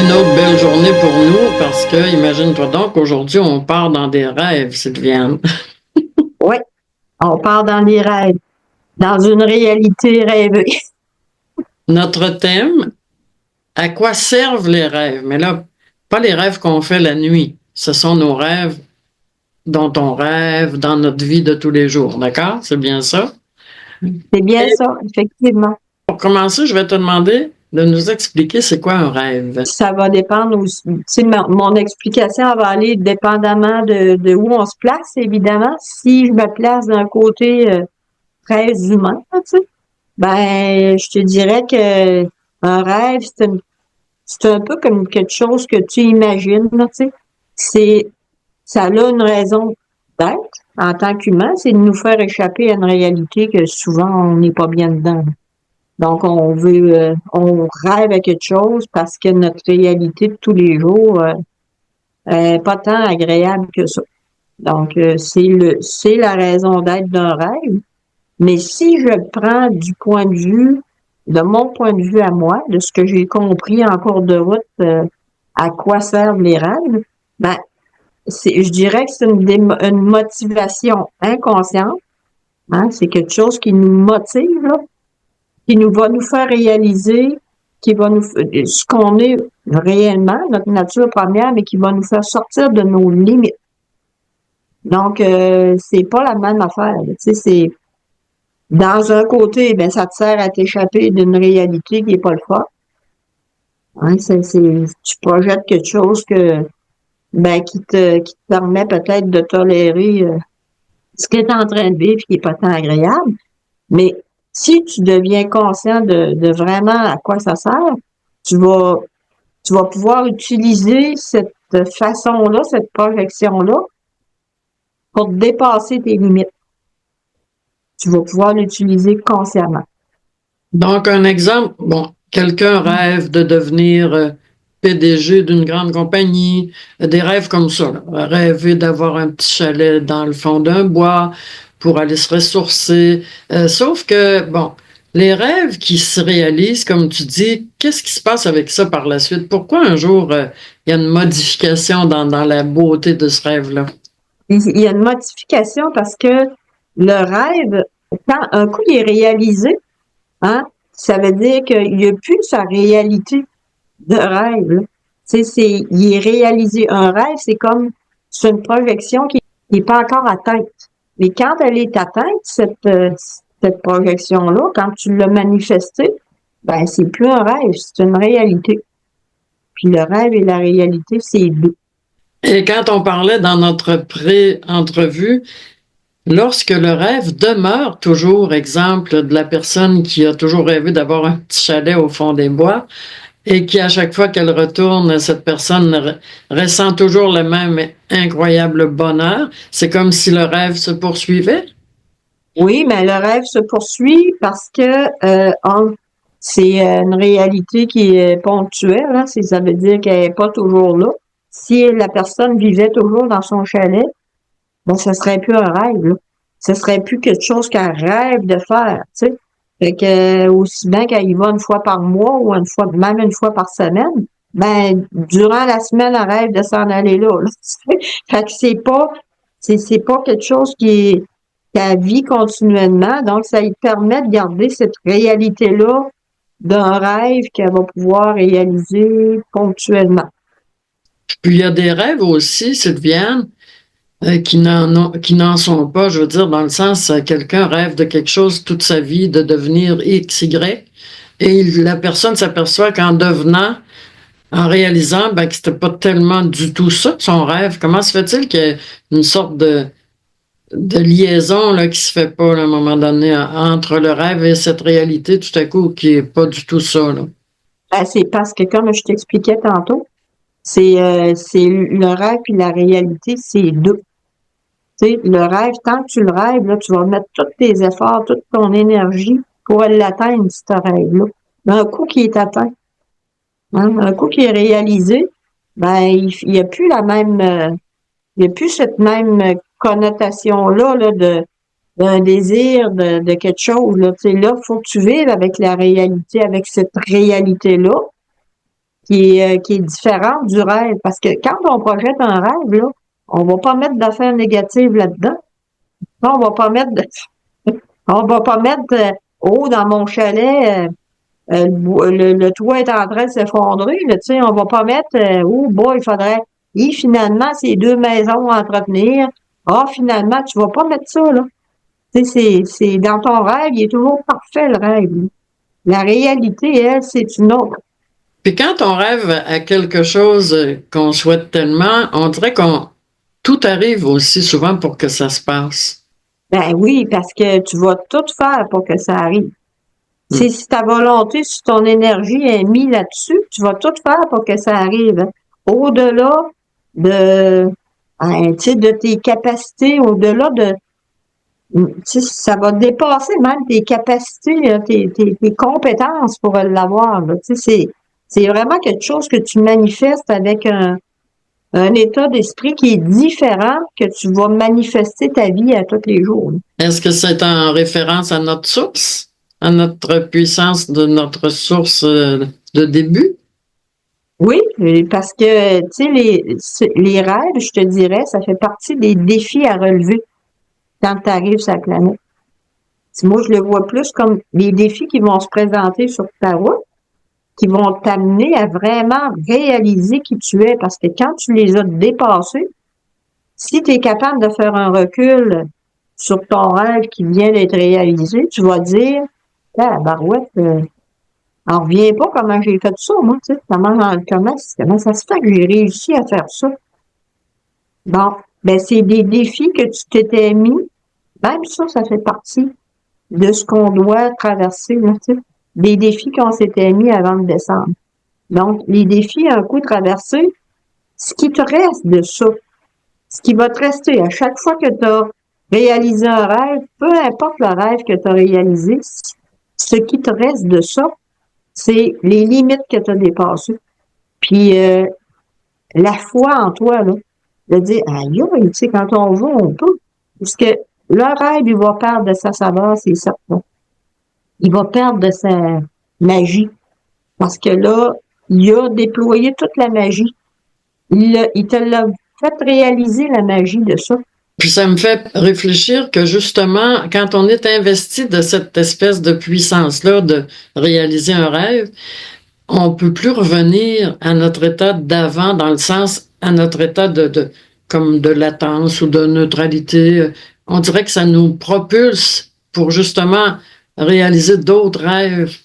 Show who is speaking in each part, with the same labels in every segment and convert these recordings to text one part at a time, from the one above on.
Speaker 1: une autre belle journée pour nous parce que, imagine-toi donc, aujourd'hui, on part dans des rêves, Sylviane.
Speaker 2: Oui, on part dans les rêves, dans une réalité rêvée.
Speaker 1: Notre thème, à quoi servent les rêves? Mais là, pas les rêves qu'on fait la nuit. Ce sont nos rêves dont on rêve dans notre vie de tous les jours, d'accord? C'est bien ça?
Speaker 2: C'est bien
Speaker 1: Et
Speaker 2: ça, effectivement.
Speaker 1: pour commencer, je vais te demander de nous expliquer c'est quoi un rêve.
Speaker 2: Ça va dépendre aussi. Tu sais, mon explication elle va aller dépendamment de où on se place, évidemment. Si je me place d'un côté très humain, tu sais, ben, je te dirais que un rêve, c'est un peu comme quelque chose que tu imagines, là, tu sais. C'est, ça a une raison d'être en tant qu'humain, c'est de nous faire échapper à une réalité que souvent on n'est pas bien dedans. Donc, on rêve à quelque chose parce que notre réalité de tous les jours est pas tant agréable que ça. Donc, c'est la raison d'être d'un rêve. Mais si je prends du point de vue, de mon point de vue à moi, de ce que j'ai compris en cours de route, à quoi servent les rêves, ben, je dirais que c'est une motivation inconsciente. Hein, c'est quelque chose qui nous motive, là, qui nous va nous faire réaliser, qui va nous ce qu'on est réellement, notre nature première, mais qui va nous faire sortir de nos limites. Donc, c'est pas la même affaire. Tu sais, c'est dans un côté, ben ça te sert à t'échapper d'une réalité qui est pas le fun. Hein, tu projettes quelque chose que qui te permet peut-être de tolérer ce que tu es en train de vivre qui est pas tant agréable. Mais si tu deviens conscient de vraiment à quoi ça sert, tu vas, tu vas pouvoir utiliser cette façon-là, cette projection-là, pour dépasser tes limites. Tu vas pouvoir l'utiliser consciemment.
Speaker 1: Donc, un exemple, bon, quelqu'un rêve de devenir PDG d'une grande compagnie, des rêves comme ça, là. Rêver d'avoir un petit chalet dans le fond d'un bois pour aller se ressourcer. Sauf que, bon, les rêves qui se réalisent, comme tu dis, qu'est-ce qui se passe avec ça par la suite? Pourquoi un jour, il y a une modification dans la beauté de ce rêve-là?
Speaker 2: Il y a une modification parce que le rêve, quand un coup il est réalisé, hein, ça veut dire qu'il n'y a plus sa réalité de rêve. Là. Tu sais, il est réalisé. Un rêve, c'est une projection qui n'est pas encore atteinte. Mais quand elle est atteinte, cette projection-là, quand tu l'as manifestée, ben, c'est plus un rêve, c'est une réalité. Puis le rêve et la réalité, c'est deux.
Speaker 1: Et quand on parlait dans notre pré-entrevue, lorsque le rêve demeure toujours, exemple de la personne qui a toujours rêvé d'avoir un petit chalet au fond des bois et qui, à chaque fois qu'elle retourne, cette personne ressent toujours le même incroyable bonheur, c'est comme si le rêve se poursuivait.
Speaker 2: Oui, mais le rêve se poursuit parce que c'est une réalité qui est ponctuelle. Hein, ça veut dire qu'elle n'est pas toujours là. Si la personne vivait toujours dans son chalet, ben, ce serait plus un rêve, là. Ce serait plus quelque chose qu'elle rêve de faire, tu sais. Fait que, aussi bien qu'elle y va une fois par mois ou même une fois par semaine, ben, durant la semaine, elle rêve de s'en aller là, là, tu sais. Fait que c'est pas quelque chose qu'elle vit continuellement. Donc, ça lui permet de garder cette réalité-là d'un rêve qu'elle va pouvoir réaliser ponctuellement.
Speaker 1: Puis il y a des rêves aussi, Sylviane, qui n'en sont pas, je veux dire, dans le sens, quelqu'un rêve de quelque chose toute sa vie, de devenir X, Y, et la personne s'aperçoit qu'en devenant, en réalisant ben, que c'était pas tellement du tout ça, son rêve. Comment se fait-il qu'il y ait une sorte de liaison là, qui se fait pas là, à un moment donné entre le rêve et cette réalité tout à coup qui est pas du tout ça, là?
Speaker 2: Ben, c'est parce que, comme je t'expliquais tantôt, c'est le rêve et la réalité, c'est deux. Tu sais, le rêve, tant que tu le rêves, là, tu vas mettre tous tes efforts, toute ton énergie pour l'atteindre, ce rêve-là. Mais un coup qui est atteint, hein, un coup qui est réalisé, ben, il n'y a plus il y a plus cette même connotation-là, là, d'un désir de quelque chose, là. Tu sais, là, faut que tu vives avec la réalité, avec cette réalité-là. qui est différente du rêve. Parce que quand on projette un rêve, là, on va pas mettre d'affaires négatives là-dedans. On va pas mettre on va pas mettre oh, dans mon chalet, le toit est en train de s'effondrer, là, tu sais, on va pas mettre oh boy, il faudrait. Et finalement, c'est 2 maisons à entretenir. Ah, finalement, tu vas pas mettre ça, là. Tu sais, c'est dans ton rêve, il est toujours parfait, le rêve. La réalité, elle, c'est une autre.
Speaker 1: Puis quand on rêve à quelque chose qu'on souhaite tellement, on dirait qu'on tout arrive aussi souvent pour que ça se passe.
Speaker 2: Ben oui, parce que tu vas tout faire pour que ça arrive. Si ta volonté, si ton énergie est mise là-dessus, tu vas tout faire pour que ça arrive. Au-delà de, tu sais, de tes capacités, au-delà de, tu sais, ça va dépasser même tes capacités, tes compétences pour l'avoir, là. Tu sais, c'est vraiment quelque chose que tu manifestes avec un état d'esprit qui est différent que tu vas manifester ta vie à tous les jours, là.
Speaker 1: Est-ce que c'est en référence à notre source, à notre puissance de notre source de début?
Speaker 2: Oui, parce que, tu sais, les rêves, je te dirais, ça fait partie des défis à relever quand tu arrives sur la planète. Moi, je le vois plus comme les défis qui vont se présenter sur ta route, qui vont t'amener à vraiment réaliser qui tu es, parce que quand tu les as dépassés, si tu es capable de faire un recul sur ton rêve qui vient d'être réalisé, tu vas dire, ah, barouette, on revient pas comment j'ai fait ça, moi, tu sais, comment ça se fait que j'ai réussi à faire ça? Bon, ben c'est des défis que tu t'étais mis. Même ça fait partie de ce qu'on doit traverser, là, tu sais. Des défis qu'on s'était mis avant de descendre. Donc, les défis, un coup traversés, ce qui te reste de ça, ce qui va te rester à chaque fois que tu as réalisé un rêve, peu importe le rêve que tu as réalisé, ce qui te reste de ça, c'est les limites que tu as dépassées. Puis la foi en toi, là, de dire, aïe, tu sais, quand on veut, on peut. Parce que le rêve, il va perdre de sa saveur, c'est certain. Il va perdre de sa magie. Parce que là, il a déployé toute la magie. Il te l'a fait réaliser la magie de ça.
Speaker 1: Puis ça me fait réfléchir que justement, quand on est investi de cette espèce de puissance-là de réaliser un rêve, on peut plus revenir à notre état d'avant, dans le sens, à notre état comme de latence ou de neutralité. On dirait que ça nous propulse pour justement réaliser d'autres rêves.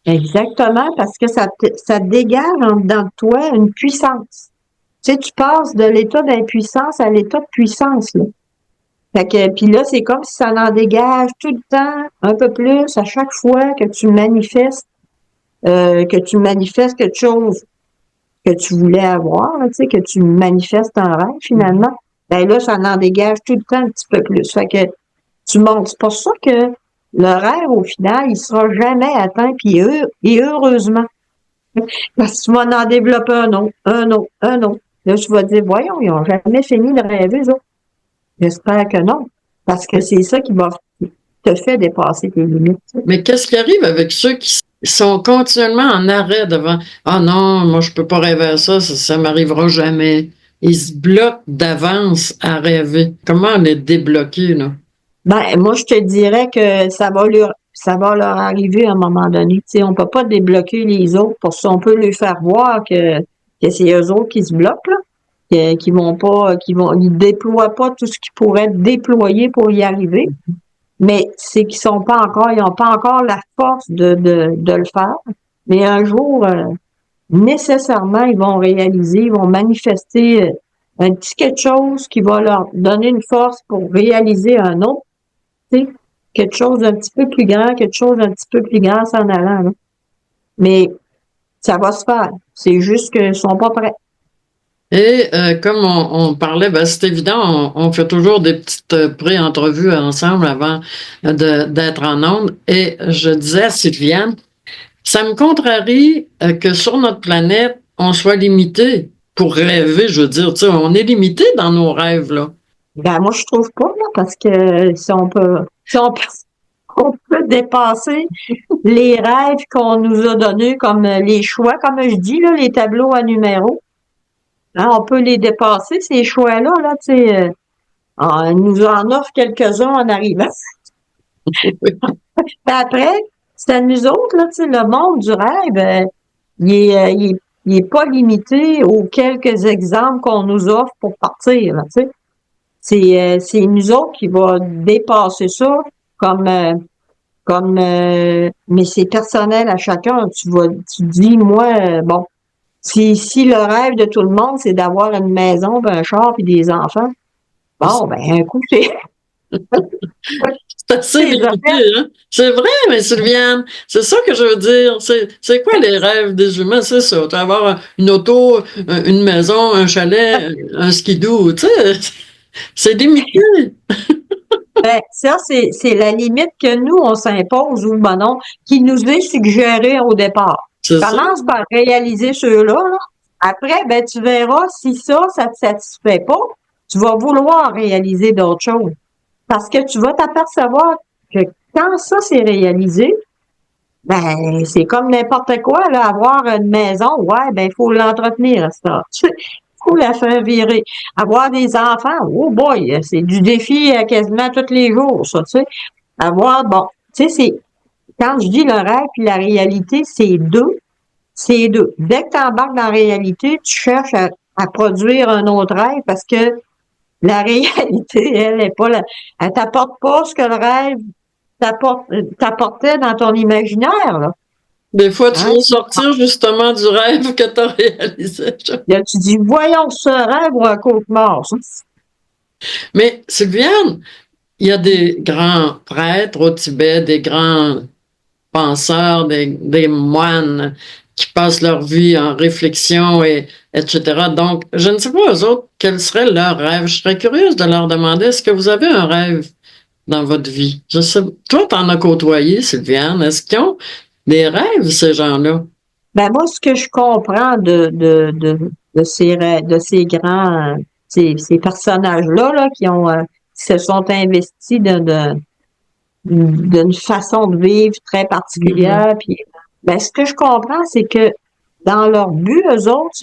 Speaker 2: Exactement, parce que ça dégage en dedans de toi une puissance. Tu sais, tu passes de l'état d'impuissance à l'état de puissance, là. Fait que, puis là, c'est comme si ça en dégage tout le temps, un peu plus, à chaque fois que tu manifestes quelque chose que tu voulais avoir, là, tu sais, que tu manifestes un rêve, finalement. Ben là, ça en dégage tout le temps un petit peu plus. Fait que tu montes. C'est pour ça que le rêve, au final, il sera jamais atteint, puis et heureusement. Parce que tu vas en développer un autre, un autre, un autre. Là, tu vas dire, voyons, ils n'ont jamais fini de rêver, eux autres. J'espère que non. Parce que c'est ça qui va te faire dépasser tes limites.
Speaker 1: Mais qu'est-ce qui arrive avec ceux qui sont continuellement en arrêt devant ah non, moi je peux pas rêver à ça m'arrivera jamais. Ils se bloquent d'avance à rêver. Comment les débloquer, là?
Speaker 2: Ben, moi, je te dirais que ça va leur arriver à un moment donné. Tu sais, on peut pas débloquer les autres pour ça. On peut leur faire voir que c'est eux autres qui se bloquent, là. Qui vont pas, ils déploient pas tout ce qui pourrait être déployé pour y arriver. Mais c'est qu'ils sont pas encore, ils n'ont pas encore la force de le faire. Mais un jour, nécessairement, ils vont réaliser, ils vont manifester un petit quelque chose qui va leur donner une force pour réaliser un autre, tu sais, quelque chose d'un petit peu plus grand, quelque chose d'un petit peu plus grand s'en allant, là. Mais ça va se faire. C'est juste qu'ils sont pas prêts.
Speaker 1: Et comme on parlait, ben, c'est évident, on fait toujours des petites pré-entrevues ensemble avant d'être en onde. Et je disais à Sylviane, ça me contrarie que sur notre planète, on soit limité pour rêver. Je veux dire, tu sais, on est limité dans nos rêves, là.
Speaker 2: Ben, moi, je trouve pas, là, parce que si on peut, On peut dépasser les rêves qu'on nous a donnés comme les choix, comme je dis, là, les tableaux à numéros. Hein, on peut les dépasser, ces choix-là, là, tu sais. On nous en offre quelques-uns en arrivant. Puis après, c'est à nous autres, là, tu sais, le monde du rêve, il est pas limité aux quelques exemples qu'on nous offre pour partir, là, tu sais. C'est nous autres qui va dépasser ça comme, mais c'est personnel à chacun. Tu dis, moi, bon, si le rêve de tout le monde, c'est d'avoir une maison, puis un char, puis des enfants, bon, ben, un coup, c'est,
Speaker 1: C'est assez
Speaker 2: c'est
Speaker 1: limité, hein? C'est vrai, mais Sylviane, c'est ça que je veux dire. C'est quoi les rêves des humains? C'est ça. Tu vas avoir une auto, une maison, un chalet, un skidoo, tu sais. C'est limité.
Speaker 2: ben, ça, c'est la limite que nous, on s'impose ou ben non, qui nous est suggérée au départ.
Speaker 1: C'est ça.
Speaker 2: Commence par réaliser ceux-là, là. Après, ben, tu verras si ça te satisfait pas, tu vas vouloir réaliser d'autres choses. Parce que tu vas t'apercevoir que quand ça c'est réalisé, ben, c'est comme n'importe quoi, là, avoir une maison, ouais, ben, il faut l'entretenir, ça. Faut la faire virer. Avoir des enfants, oh boy, c'est du défi quasiment tous les jours, ça, tu sais. Avoir, bon, tu sais, quand je dis le rêve et la réalité, c'est deux. Dès que tu embarques dans la réalité, tu cherches à produire un autre rêve parce que la réalité, elle est pas là. Elle t'apporte pas ce que le rêve t'apportait dans ton imaginaire, là.
Speaker 1: Des fois, tu
Speaker 2: Hein?
Speaker 1: veux sortir justement du rêve que tu as réalisé.
Speaker 2: Là, tu dis, voyons ce rêve ou un cauchemar, ça.
Speaker 1: Mais Sylviane, il y a des grands prêtres au Tibet, des grands penseurs, des moines qui passent leur vie en réflexion et etc. Donc, je ne sais pas eux autres quel serait leur rêve. Je serais curieuse de leur demander est-ce que vous avez un rêve dans votre vie? Je sais, toi, t'en as côtoyé, Sylviane. Est-ce qu'ils ont des rêves, ces gens-là?
Speaker 2: Ben, moi, ce que je comprends de ces grands, ces personnages-là, là, qui se sont investis d'une façon de vivre très
Speaker 1: Mhm.
Speaker 2: particulière, puis, ben, ce que je comprends, c'est que dans leur but, eux autres,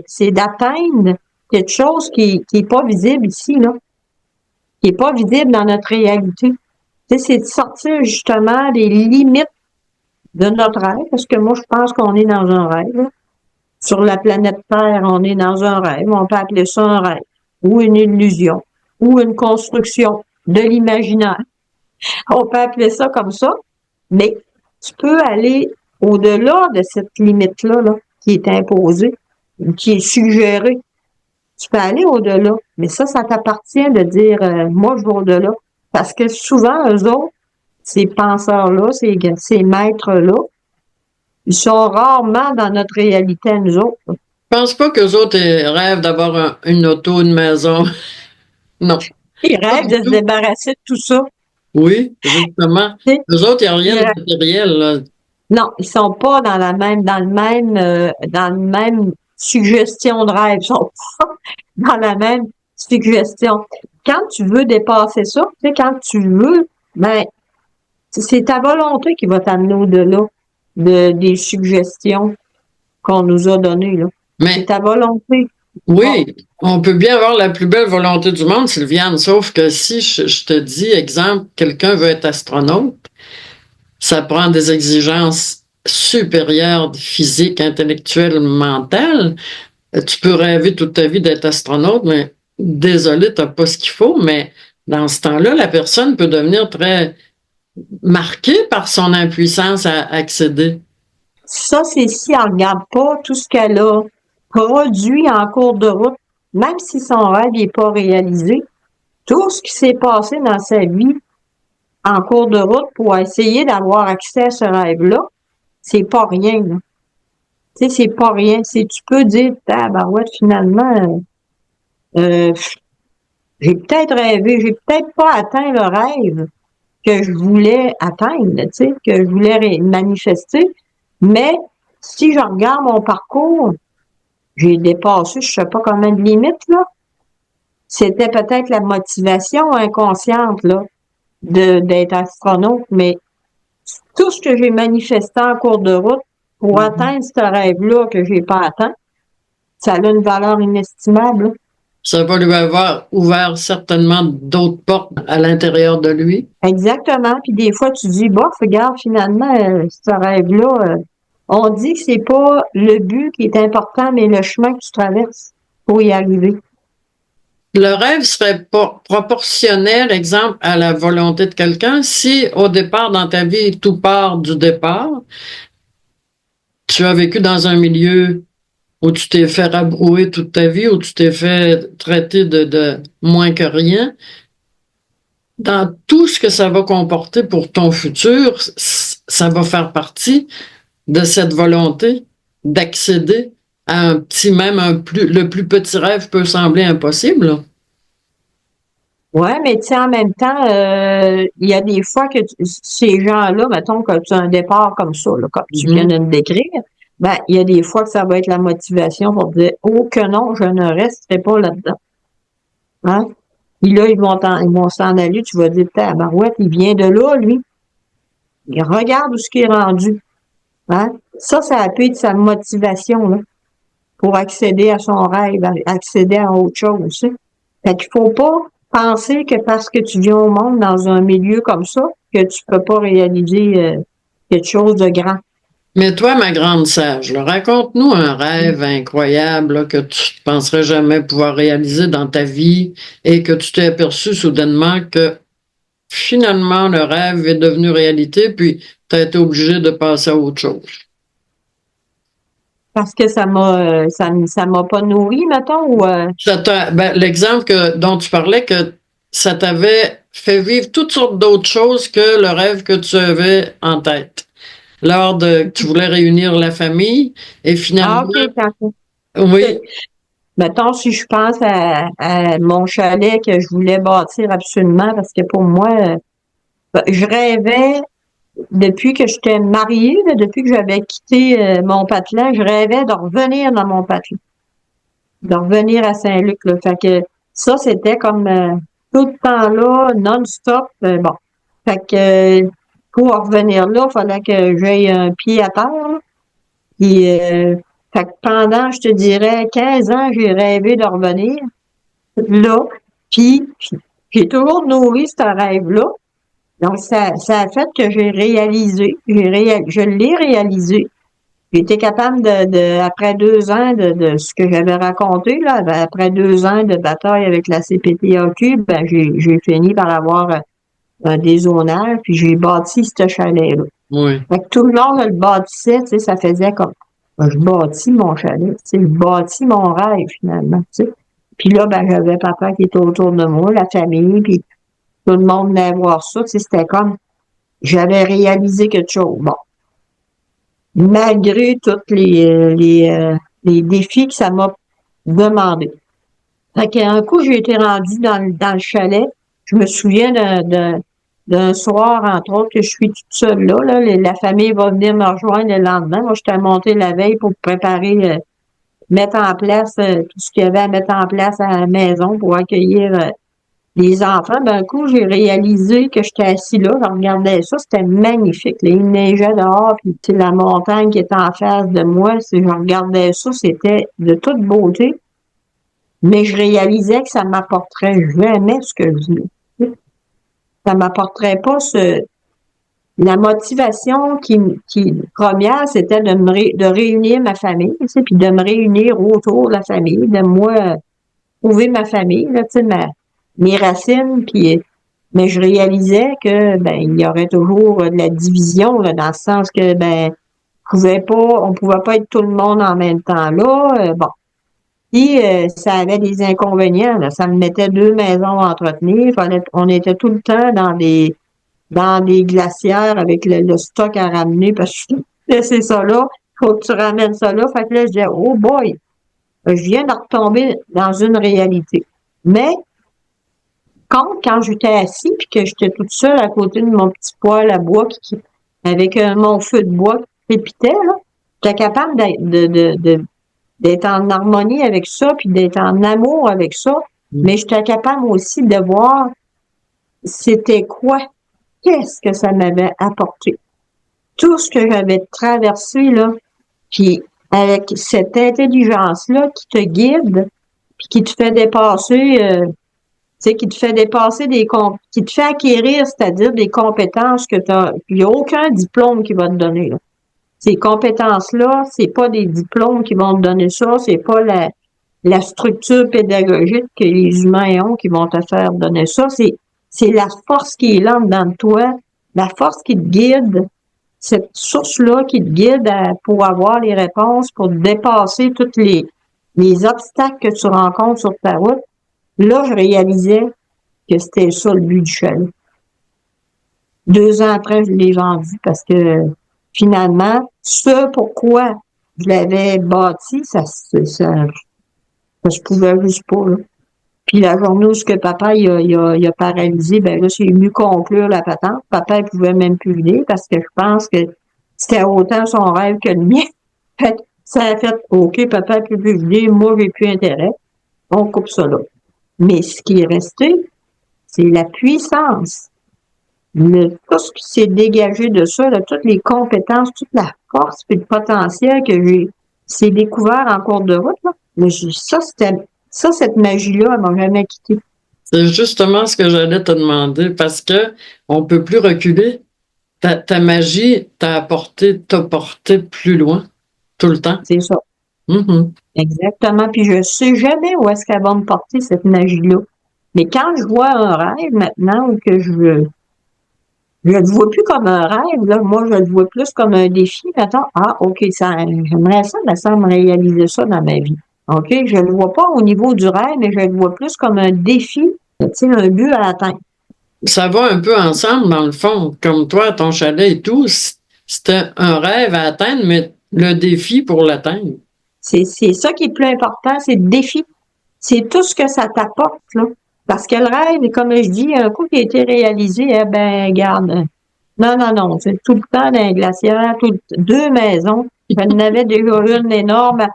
Speaker 2: c'est d'atteindre quelque chose qui est pas visible ici, là, qui est pas visible dans notre réalité. Tu sais, c'est de sortir justement des limites de notre rêve, parce que moi, je pense qu'on est dans un rêve, là. Sur la planète Terre, on est dans un rêve. On peut appeler ça un rêve, ou une illusion, ou une construction de l'imaginaire. On peut appeler ça comme ça, mais tu peux aller au-delà de cette limite-là, là, qui est imposée, qui est suggérée. Tu peux aller au-delà, mais ça t'appartient de dire, moi, je vais au-delà. Parce que souvent, eux autres, ces penseurs-là, ces maîtres-là, ils sont rarement dans notre réalité à nous autres.
Speaker 1: Je pense pas qu'eux autres rêvent d'avoir une auto, une maison. Non,
Speaker 2: Ils
Speaker 1: pas
Speaker 2: rêvent
Speaker 1: du
Speaker 2: de se
Speaker 1: tout.
Speaker 2: débarrasser de tout ça.
Speaker 1: Oui, justement.
Speaker 2: Tu sais.
Speaker 1: Eux autres, il n'y a rien
Speaker 2: Ils
Speaker 1: de
Speaker 2: rêvent-
Speaker 1: matériel, là.
Speaker 2: Non, ils sont pas dans le même suggestion de rêve. Ils sont pas dans la même suggestion. Quand tu veux dépasser ça, tu sais, quand tu veux, ben, c'est ta volonté qui va t'amener au-delà des suggestions qu'on nous a données, là. C'est
Speaker 1: Mais
Speaker 2: ta volonté. Ah,
Speaker 1: oui, on peut bien avoir la plus belle volonté du monde, Sylviane, sauf que si je te dis, exemple, quelqu'un veut être astronaute, ça prend des exigences supérieures physiques, intellectuelles, mentales. Tu peux rêver toute ta vie d'être astronaute, mais désolé, tu n'as pas ce qu'il faut, mais dans ce temps-là, la personne peut devenir très marquée par son impuissance à accéder.
Speaker 2: ça, c'est si elle regarde pas tout ce qu'elle a produit en cours de route, même si son rêve n'est pas réalisé, tout ce qui s'est passé dans sa vie en cours de route pour essayer d'avoir accès à ce rêve-là, c'est pas rien, là. Tu sais, c'est pas rien. Si tu peux dire, tabarouette, finalement, euh, j'ai peut-être rêvé, j'ai peut-être pas atteint le rêve que je voulais atteindre, tu sais, que je voulais manifester, mais si je regarde mon parcours, j'ai dépassé je sais pas combien de limites, là. C'était peut-être la motivation inconsciente, là, d'être astronaute, mais tout ce que j'ai manifesté en cours de route pour atteindre ce rêve-là que j'ai pas atteint, ça a une valeur inestimable, là.
Speaker 1: Ça va lui avoir ouvert certainement d'autres portes à l'intérieur de lui.
Speaker 2: Exactement. Puis des fois, tu dis, bof, regarde, finalement, ce rêve-là, on dit que c'est pas le but qui est important, mais le chemin que tu traverses pour y arriver.
Speaker 1: Le rêve serait proportionnel, exemple, à la volonté de quelqu'un. Si au départ dans ta vie, tout part du départ, tu as vécu dans un milieu où tu t'es fait rabrouer toute ta vie, où tu t'es fait traiter de moins que rien, dans tout ce que ça va comporter pour ton futur, ça va faire partie de cette volonté d'accéder à un petit, même le plus petit rêve peut sembler impossible.
Speaker 2: Ouais, mais tu sais, en même temps, il y a des fois que ces gens-là, mettons que tu as un départ comme ça, là, comme tu viens de me décrire, ben, il y a des fois que ça va être la motivation pour dire, oh que non, je ne resterai pas là-dedans. Hein? Puis là, ils vont s'en aller, tu vas dire, tabarouette, il vient de là, lui. Il regarde où ce qui est rendu. Hein? Ça a pu être sa motivation, là, pour accéder à son rêve, accéder à autre chose aussi. Fait qu'il faut pas penser que parce que tu viens au monde dans un milieu comme ça, que tu peux pas réaliser quelque chose de grand.
Speaker 1: Mais toi, ma grande sage, raconte-nous un rêve incroyable là, que tu ne penserais jamais pouvoir réaliser dans ta vie et que tu t'es aperçu soudainement que finalement le rêve est devenu réalité, puis tu as été obligé de passer à autre chose.
Speaker 2: Parce que ça m'a pas nourri, mettons, ou
Speaker 1: L'exemple dont tu parlais, que ça t'avait fait vivre toutes sortes d'autres choses que le rêve que tu avais en tête. Tu voulais réunir la famille et finalement,
Speaker 2: OK, parfait.
Speaker 1: oui,
Speaker 2: Mettons, si je pense à mon chalet que je voulais bâtir absolument, parce que pour moi, je rêvais, depuis que j'étais mariée, là, depuis que j'avais quitté mon patelin, je rêvais de revenir dans mon patelin, de revenir à Saint-Luc, là. Fait que ça, c'était comme tout le temps là, non-stop. Bon. Fait que pour revenir là, il fallait que j'aille un pied à terre, là. Puis, fait que pendant, je te dirais, 15 ans, j'ai rêvé de revenir là. Puis, j'ai toujours nourri ce rêve-là. Donc, ça a fait que j'ai réalisé, je l'ai réalisé. J'ai été capable après 2 ans de ce que j'avais raconté, là, après 2 ans de bataille avec la CPTAQ, ben, j'ai fini par avoir un dézonage, puis j'ai bâti ce chalet-là.
Speaker 1: oui.
Speaker 2: Fait que tout le monde le bâtissait, tu sais, ça faisait comme, ben, je bâtis mon chalet, tu sais, je bâtis mon rêve, finalement, tu sais. Puis là, ben, j'avais papa qui était autour de moi, la famille, puis tout le monde venait voir ça, tu sais, c'était comme, j'avais réalisé quelque chose. Bon. Malgré tous les défis que ça m'a demandé. Fait qu'un coup, j'ai été rendue dans le chalet. Je me souviens d'un soir, entre autres, que je suis toute seule là. La famille va venir me rejoindre le lendemain. Moi, j'étais montée la veille pour préparer, mettre en place tout ce qu'il y avait à mettre en place à la maison pour accueillir les enfants. D'un coup, j'ai réalisé que j'étais assis là, je regardais ça, c'était magnifique. Là, il neigeait dehors, puis la montagne qui était en face de moi, je regardais ça, c'était de toute beauté. Mais je réalisais que ça m'apporterait jamais ce que je voulais. Ça m'apporterait pas la motivation qui première, c'était de réunir ma famille, tu sais, puis de me réunir autour de la famille, de moi trouver ma famille, là, tu sais, mes racines, puis mais je réalisais que ben il y aurait toujours de la division, là, dans le sens que ben on pouvait pas être tout le monde en même temps là. Bon. Puis ça avait des inconvénients, là. Ça me mettait 2 maisons à entretenir. On était tout le temps dans des glacières avec le stock à ramener parce que c'est ça là, faut que tu ramènes ça là. Fait que là, je disais, oh boy, je viens de retomber dans une réalité. Mais quand j'étais assis puis que j'étais toute seule à côté de mon petit poêle à bois avec mon feu de bois qui crépitait, là, j'étais capable d'être en harmonie avec ça puis d'être en amour avec ça. Mais j'étais capable aussi de voir c'était quoi? Qu'est-ce que ça m'avait apporté? Tout ce que j'avais traversé, là, puis avec cette intelligence-là qui te guide, puis qui te fait dépasser, tu sais, qui te fait dépasser qui te fait acquérir, c'est-à-dire des compétences que t'as, il n'y a aucun diplôme qui va te donner, là. Ces compétences-là, c'est pas des diplômes qui vont te donner ça, c'est pas la structure pédagogique que les humains ont qui vont te faire donner ça, c'est la force qui est là dedans de toi, la force qui te guide, cette source-là qui te guide pour avoir les réponses, pour dépasser tous les obstacles que tu rencontres sur ta route. Là, je réalisais que c'était ça le but du chalet. 2 ans après, je l'ai vendu parce que finalement, ce pourquoi je l'avais bâti, ça se pouvait juste pas, là. Puis la journée où ce que papa il a paralysé, ben là, j'ai mieux conclure la patente. Papa, il pouvait même plus venir parce que je pense que c'était autant son rêve que le mien. Fait que ça a fait, OK, papa peut plus venir, moi, j'ai plus intérêt. On coupe ça là. Mais ce qui est resté, c'est la puissance. Tout ce qui s'est dégagé de ça, là, toutes les compétences, toute la force et le potentiel que c'est découvert en cours de route, là. Mais cette magie-là, elle m'a jamais quitté.
Speaker 1: C'est justement ce que j'allais te demander parce que on peut plus reculer. Ta magie t'a porté plus loin tout le temps.
Speaker 2: C'est ça.
Speaker 1: Mm-hmm.
Speaker 2: Exactement. Puis je sais jamais où est-ce qu'elle va me porter, cette magie-là. Mais quand je vois un rêve maintenant ou que je le vois plus comme un rêve, là, moi je le vois plus comme un défi, maintenant, OK, j'aimerais ça, me réaliser ça dans ma vie. OK, je le vois pas au niveau du rêve, mais je le vois plus comme un défi, tu sais, un but à atteindre.
Speaker 1: Ça va un peu ensemble, dans le fond. Comme toi, ton chalet et tout, c'était un rêve à atteindre, mais le défi pour l'atteindre.
Speaker 2: C'est ça qui est le plus important, c'est le défi. C'est tout ce que ça t'apporte, là. Parce que le rêve, comme je dis, un coup qui a été réalisé, eh ben, garde. Non, c'est tout le temps dans les glacières, 2 maisons. J'en avais déjà une énorme.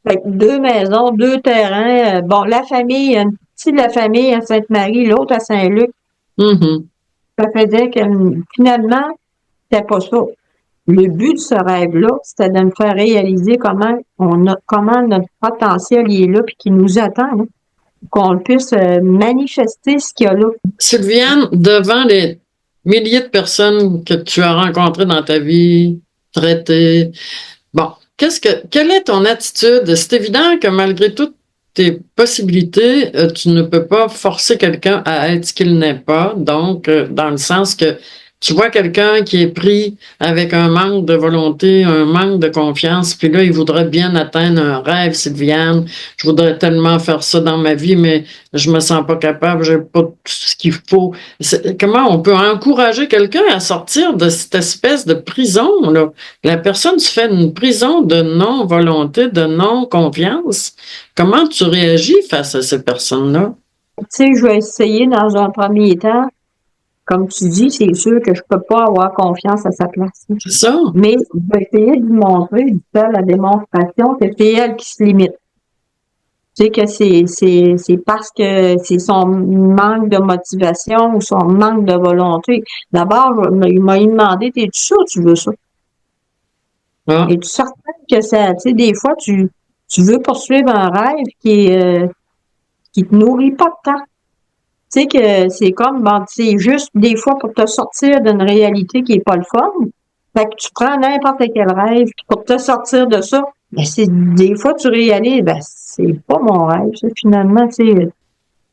Speaker 2: Fait que 2 maisons, 2 terrains. Bon, la famille, une petite de la famille à Sainte-Marie, l'autre à Saint-Luc.
Speaker 1: Mm-hmm.
Speaker 2: Ça faisait que finalement, c'était pas ça. Le but de ce rêve-là, c'était de me faire réaliser comment notre potentiel il est là puis qu'il nous attend, là, qu'on puisse manifester ce qu'il y a là.
Speaker 1: Sylviane, devant les milliers de personnes que tu as rencontrées dans ta vie, traitées, bon, quelle est ton attitude? C'est évident que malgré toutes tes possibilités, tu ne peux pas forcer quelqu'un à être ce qu'il n'est pas. Donc, dans le sens que tu vois quelqu'un qui est pris avec un manque de volonté, un manque de confiance, puis là, il voudrait bien atteindre un rêve, Sylviane. Je voudrais tellement faire ça dans ma vie, mais je me sens pas capable, j'ai pas tout ce qu'il faut. Comment on peut encourager quelqu'un à sortir de cette espèce de prison, là? La personne se fait une prison de non-volonté, de non-confiance. Comment tu réagis face à ces personnes-là?
Speaker 2: Tu sais, je vais essayer dans un premier temps. Comme tu dis, c'est sûr que je peux pas avoir confiance à sa place.
Speaker 1: C'est ça?
Speaker 2: Mais je vais essayer de lui montrer, de faire la démonstration que c'est elle qui se limite. Tu sais que c'est parce que c'est son manque de motivation ou son manque de volonté. D'abord, il m'a demandé, t'es-tu sûr que tu veux ça?
Speaker 1: Ah.
Speaker 2: Es-tu certain que ça, tu sais, des fois, tu veux poursuivre un rêve qui te nourrit pas de temps. Tu sais que c'est comme, bon, c'est juste des fois pour te sortir d'une réalité qui est pas le fun. Fait que tu prends n'importe quel rêve, puis pour te sortir de ça, ben c'est des fois tu réalises, ben c'est pas mon rêve, ça, finalement, tu sais.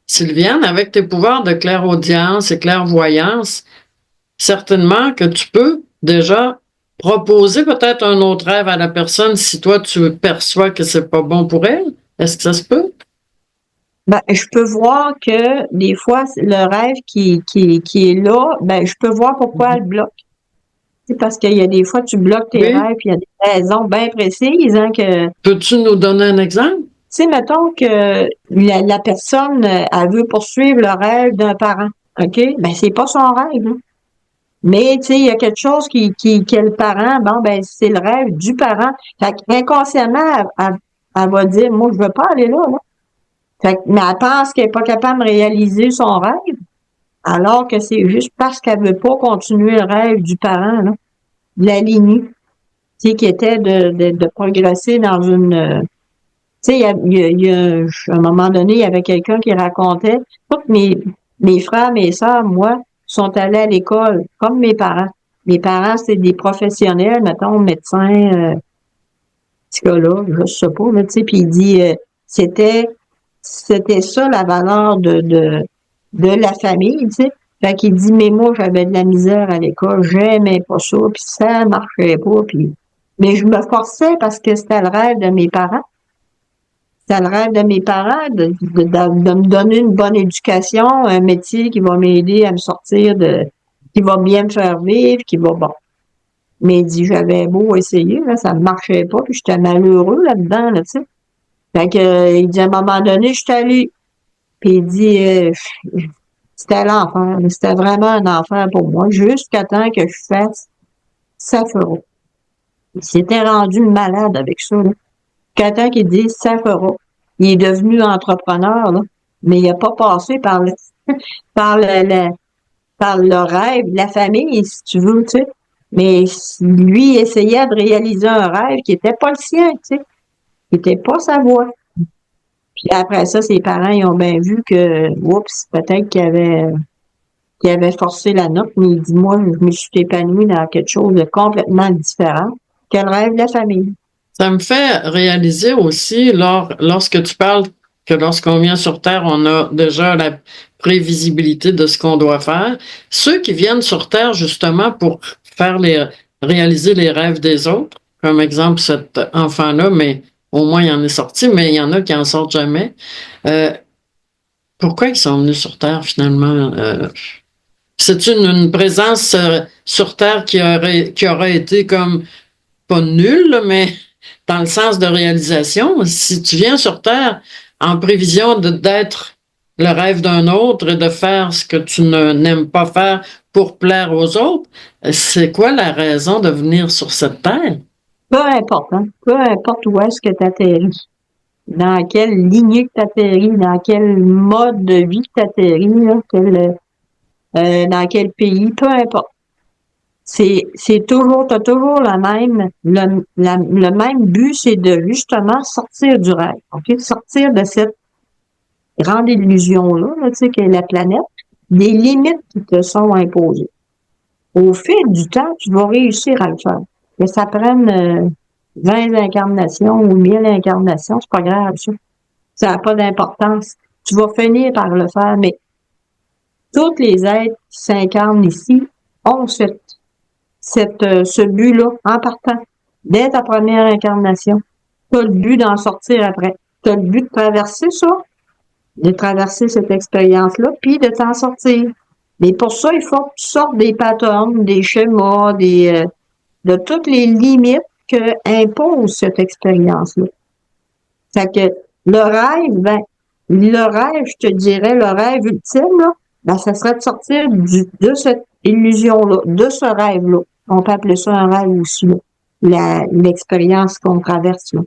Speaker 1: Sylviane, avec tes pouvoirs de clairaudience et clairvoyance, certainement que tu peux déjà proposer peut-être un autre rêve à la personne si toi tu perçois que c'est pas bon pour elle. Est-ce que ça se peut?
Speaker 2: Ben, je peux voir que des fois, le rêve qui est là, ben, je peux voir pourquoi elle bloque. C'est parce qu'il y a des fois, tu bloques tes
Speaker 1: Oui.
Speaker 2: rêves, puis il y a des raisons bien précises, hein, que, tu
Speaker 1: Peux-tu nous donner un exemple?
Speaker 2: sais, mettons que la personne, elle veut poursuivre le rêve d'un parent. OK? Ben, c'est pas son rêve, hein. Mais, tu sais, il y a quelque chose que le parent, bon, ben, c'est le rêve du parent. Fait qu'inconsciemment, elle va dire, moi, je veux pas aller là, là. Fait que, mais elle pense qu'elle est pas capable de réaliser son rêve. Alors que c'est juste parce qu'elle veut pas continuer le rêve du parent, là, de la lignée, tu sais, qui était de progresser dans une... tu sais, à un moment donné, il y avait quelqu'un qui racontait, toutes mes frères, mes sœurs, moi, sont allés à l'école, comme mes parents. Mes parents, c'est des professionnels, mettons, médecins, psychologues, je sais pas, là, tu sais, puis il dit, c'était c'était ça la valeur de la famille, tu sais. Fait qu'il dit, mais moi, j'avais de la misère à l'école, j'aimais pas ça, puis ça marchait pas, puis... Mais je me forçais parce que c'était le rêve de mes parents. C'était le rêve de mes parents de me donner une bonne éducation, un métier qui va m'aider à me sortir qui va bien me faire vivre, qui va, bon. Mais il dit, j'avais beau essayer, là, ça ne marchait pas, puis j'étais malheureux là-dedans, là, tu sais. Fait que, il dit, à un moment donné, je suis allée, puis il dit, c'était l'enfer, c'était vraiment un enfer pour moi, jusqu'à temps que je fasse ça fera. Il s'était rendu malade avec ça, là. Jusqu'à temps qu'il dise ça fera. Il est devenu entrepreneur, là, mais il n'a pas passé par par par le rêve de la famille, si tu veux, tu sais. Mais lui, il essayait de réaliser un rêve qui n'était pas le sien, tu sais, qui n'était pas sa voie. Puis après ça, ses parents, ils ont bien vu que, oups, peut-être qu'il avait forcé la note, mais il dit, moi, je me suis épanoui dans quelque chose de complètement différent que le rêve de la famille.
Speaker 1: Ça me fait réaliser aussi, lorsque tu parles que lorsqu'on vient sur Terre, on a déjà la prévisibilité de ce qu'on doit faire. Ceux qui viennent sur Terre justement pour réaliser les rêves des autres, comme exemple cet enfant-là, mais au moins il en est sorti, mais il y en a qui en sortent jamais. Euh, Pourquoi ils sont venus sur Terre finalement? C'est une présence sur Terre qui aurait été comme pas nulle, mais dans le sens de réalisation. Si tu viens sur Terre en prévision d'être le rêve d'un autre et de faire ce que tu n'aimes pas faire pour plaire aux autres, c'est quoi la raison de venir sur cette Terre?
Speaker 2: Peu importe, hein, peu importe où est-ce que tu atterris, dans quelle lignée que tu atterris, dans quel mode de vie que tu atterris, là, dans quel pays, peu importe. C'est toujours, t'as toujours le même but, c'est de justement sortir du rêve, ok? Sortir de cette grande illusion-là, là, tu sais, qu'est la planète, des limites qui te sont imposées. Au fil du temps, tu vas réussir à le faire. Que ça prenne 20 incarnations ou 1000 incarnations, c'est pas grave, ça. Ça n'a pas d'importance. Tu vas finir par le faire, mais tous les êtres qui s'incarnent ici ont ce but-là en partant. Dès ta première incarnation, tu as le but d'en sortir après. Tu as le but de traverser ça, de traverser cette expérience-là, puis de t'en sortir. Mais pour ça, il faut que tu sortes des patterns, des schémas, de toutes les limites que impose cette expérience-là. Fait que le rêve, je te dirais, le rêve ultime, là, ben, ça serait de sortir de cette illusion-là, de ce rêve-là. On peut appeler ça un rêve aussi, là, l'expérience qu'on traverse, là.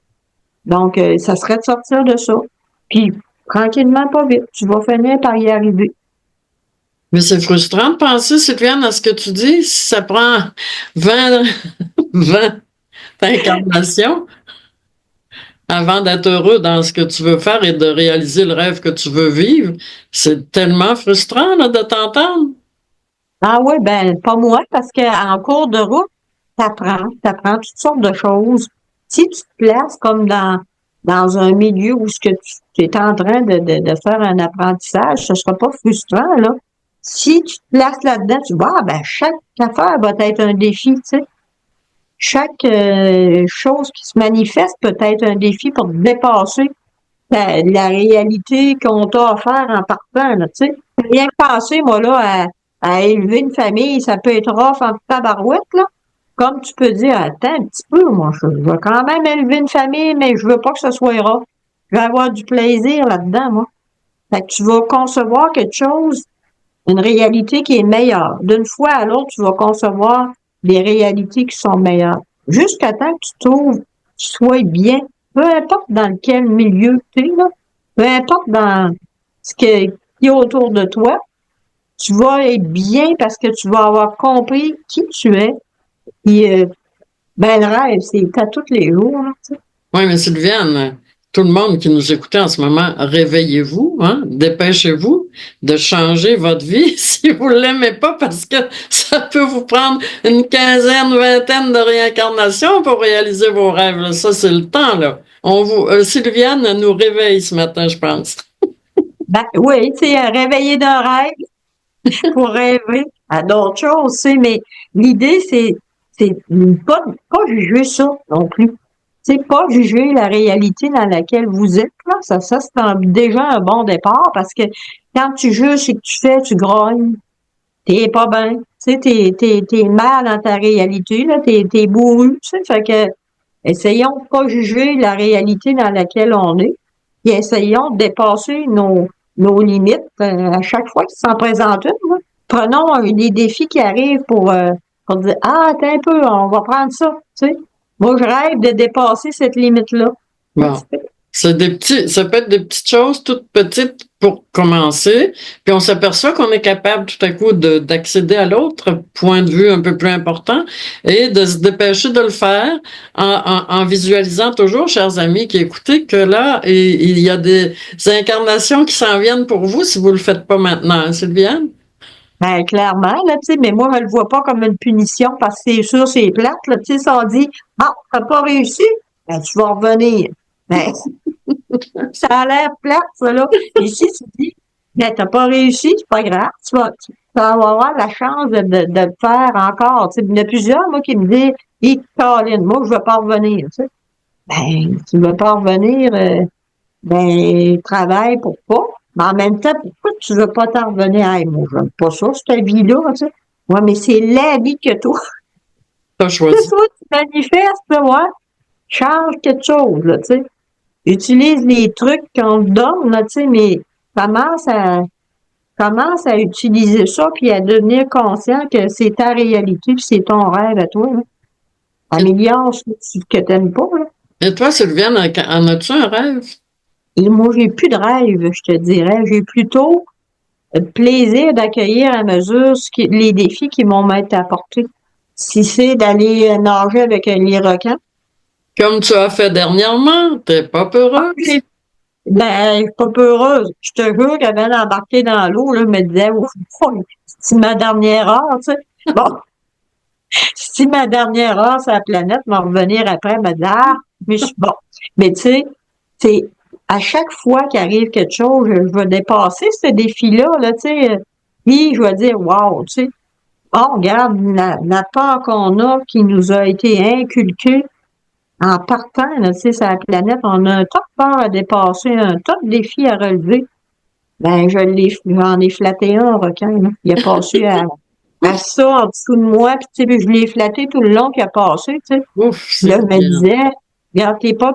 Speaker 2: Donc, ça serait de sortir de ça. Puis, tranquillement, pas vite, tu vas finir par y arriver.
Speaker 1: Mais c'est frustrant de penser, Sylviane, à ce que tu dis. Si ça prend 20, 20 incarnations avant d'être heureux dans ce que tu veux faire et de réaliser le rêve que tu veux vivre, c'est tellement frustrant là, de t'entendre.
Speaker 2: Ah oui, ben, pas moi, parce qu'en cours de route, t'apprends toutes sortes de choses. Si tu te places comme dans un milieu où ce que tu es en train de faire un apprentissage, ce sera pas frustrant, là. Si tu te places là-dedans, tu vois, ben, chaque affaire va être un défi, tu sais. Chaque chose qui se manifeste peut être un défi pour te dépasser la réalité qu'on t'a offert en partant, là, tu sais. Rien que penser, moi, là, à élever une famille, ça peut être rough en tabarouette, là. Comme tu peux dire, attends un petit peu, moi, je veux quand même élever une famille, mais je veux pas que ce soit rough. Je vais avoir du plaisir là-dedans, moi. Fait que tu vas concevoir quelque chose, une réalité qui est meilleure. D'une fois à l'autre, tu vas concevoir des réalités qui sont meilleures. Jusqu'à temps que tu trouves, tu sois bien, peu importe dans quel milieu tu es, là, peu importe dans ce qu'il y a autour de toi, tu vas être bien parce que tu vas avoir compris qui tu es. Puis, ben, le rêve, c'est à tous les jours, là, tu sais.
Speaker 1: Oui, mais Sylviane, tout le monde qui nous écoute en ce moment, réveillez-vous, hein, dépêchez-vous de changer votre vie si vous l'aimez pas parce que ça peut vous prendre une quinzaine, vingtaine de réincarnations pour réaliser vos rêves. Là. Ça, c'est le temps, là. Sylviane nous réveille ce matin, je pense.
Speaker 2: Ben, oui, tu sais, réveiller d'un rêve pour rêver à d'autres choses, tu sais, mais l'idée, c'est pas juger ça non plus. C'est pas juger la réalité dans laquelle vous êtes, là. Ça c'est déjà un bon départ parce que quand tu juges et que tu fais, tu grognes. T'es pas bien. Tu sais, t'es mal dans ta réalité, là. T'es bourru, tu sais. Fait que, essayons de pas juger la réalité dans laquelle on est. Et essayons de dépasser nos limites à chaque fois qu'il s'en présente une, là. Prenons des défis qui arrivent pour dire, ah, attends un peu, on va prendre ça, tu sais. Moi, je rêve de dépasser cette limite-là.
Speaker 1: Bon. Ça peut être des petites choses toutes petites pour commencer, puis on s'aperçoit qu'on est capable tout à coup d'accéder à l'autre point de vue un peu plus important et de se dépêcher de le faire en visualisant toujours, chers amis qui écoutez, que là, il y a des incarnations qui s'en viennent pour vous si vous le faites pas maintenant, hein, Sylviane?
Speaker 2: Ben, clairement, là, tu sais, mais moi, je le vois pas comme une punition parce que c'est sûr, c'est plate, là, tu sais, si on dit, ah, t'as pas réussi, ben, tu vas revenir. Ben, ça a l'air plate, ça, là. Et si tu dis, ben, t'as pas réussi, c'est pas grave, tu vas avoir la chance de le faire encore, tu sais. Il y en a plusieurs, moi, qui me disent, hé, Caroline, moi, je veux pas revenir, tu sais. Ben, tu veux pas revenir, ben, travaille pour pas. Mais en même temps, pourquoi tu veux pas t'en revenir? Hey, moi, j'aime pas ça, cette vie-là, tu sais. Ouais, mais c'est la vie que toi,
Speaker 1: T'as
Speaker 2: que
Speaker 1: choisi.
Speaker 2: toi, tu manifestes, là, ouais. Change quelque chose, là, tu sais. Utilise les trucs qu'on te donne, là, tu sais, mais commence à, commence à utiliser ça puis à devenir conscient que c'est ta réalité puis c'est ton rêve à toi, là. Améliore ce que t'aimes pas, là.
Speaker 1: Et toi, Sylviane, en as-tu un rêve?
Speaker 2: Et moi, j'ai plus de rêve, je te dirais. J'ai plutôt plaisir d'accueillir à mesure les défis qui m'ont été apportés. Si c'est d'aller nager avec les requins,
Speaker 1: Comme tu as fait dernièrement, t'es pas peureuse?
Speaker 2: ben, je suis pas peureuse. Je te jure qu'avant d'embarquer dans l'eau, là, je me disais, ouf, c'est ma dernière heure, tu sais. Bon, si ma dernière heure sur la planète va revenir après, me dire, ah, mais je suis bon. Mais tu sais, c'est à chaque fois qu'il arrive quelque chose, je vais dépasser ce défi-là, là, tu sais. Puis je vais dire, wow, tu sais, oh, regarde, la peur qu'on a qui nous a été inculquée en partant, là, tu sais, sur la planète, on a un tas de peur à dépasser, un tas de défis à relever. Ben, j'en ai flatté un requin, là. Il a passé à ça en dessous de moi, puis tu sais, je l'ai flatté tout le long qu'il a passé, tu sais.
Speaker 1: Ouf,
Speaker 2: Là,
Speaker 1: c'est
Speaker 2: je me
Speaker 1: bien.
Speaker 2: disais, regarde, t'es pas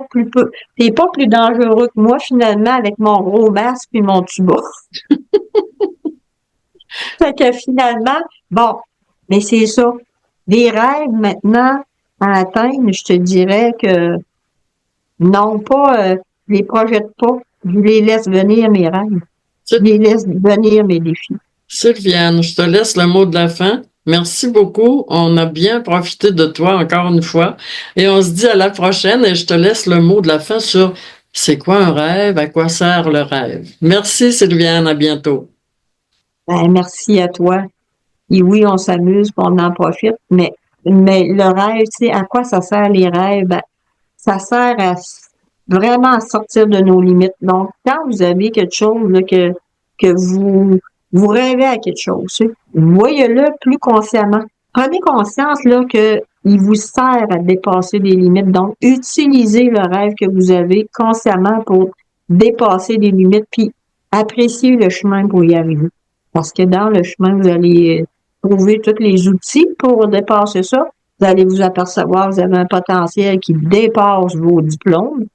Speaker 2: plus dangereux que moi, finalement, avec mon gros masque puis mon tuba. Fait que finalement, bon, mais c'est ça. Des rêves maintenant à atteindre, je te dirais que non, pas, je les projette pas. Je les laisse venir mes rêves. Je les laisse venir mes défis.
Speaker 1: Sylviane, je te laisse le mot de la fin. Merci beaucoup. On a bien profité de toi encore une fois. Et on se dit à la prochaine et je te laisse le mot de la fin sur c'est quoi un rêve, à quoi sert le rêve. Merci Sylviane, à bientôt.
Speaker 2: Ben, merci à toi. Et oui, on s'amuse, puis on en profite, mais le rêve, tu sais, à quoi ça sert les rêves? Ben, ça sert à vraiment sortir de nos limites. Donc, quand vous avez quelque chose là, que vous rêvez à quelque chose, tu sais, voyez-le plus consciemment. Prenez conscience là que il vous sert à dépasser des limites. Donc, utilisez le rêve que vous avez consciemment pour dépasser des limites, puis appréciez le chemin pour y arriver. Parce que dans le chemin, vous allez trouver tous les outils pour dépasser ça. Vous allez vous apercevoir, vous avez un potentiel qui dépasse vos diplômes.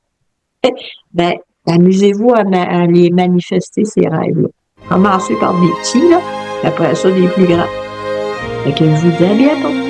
Speaker 2: Ben, amusez-vous à les manifester, ces rêves-là. Commencez par des petits, là, après ça, des plus grands. Fait que je vous dis à bientôt.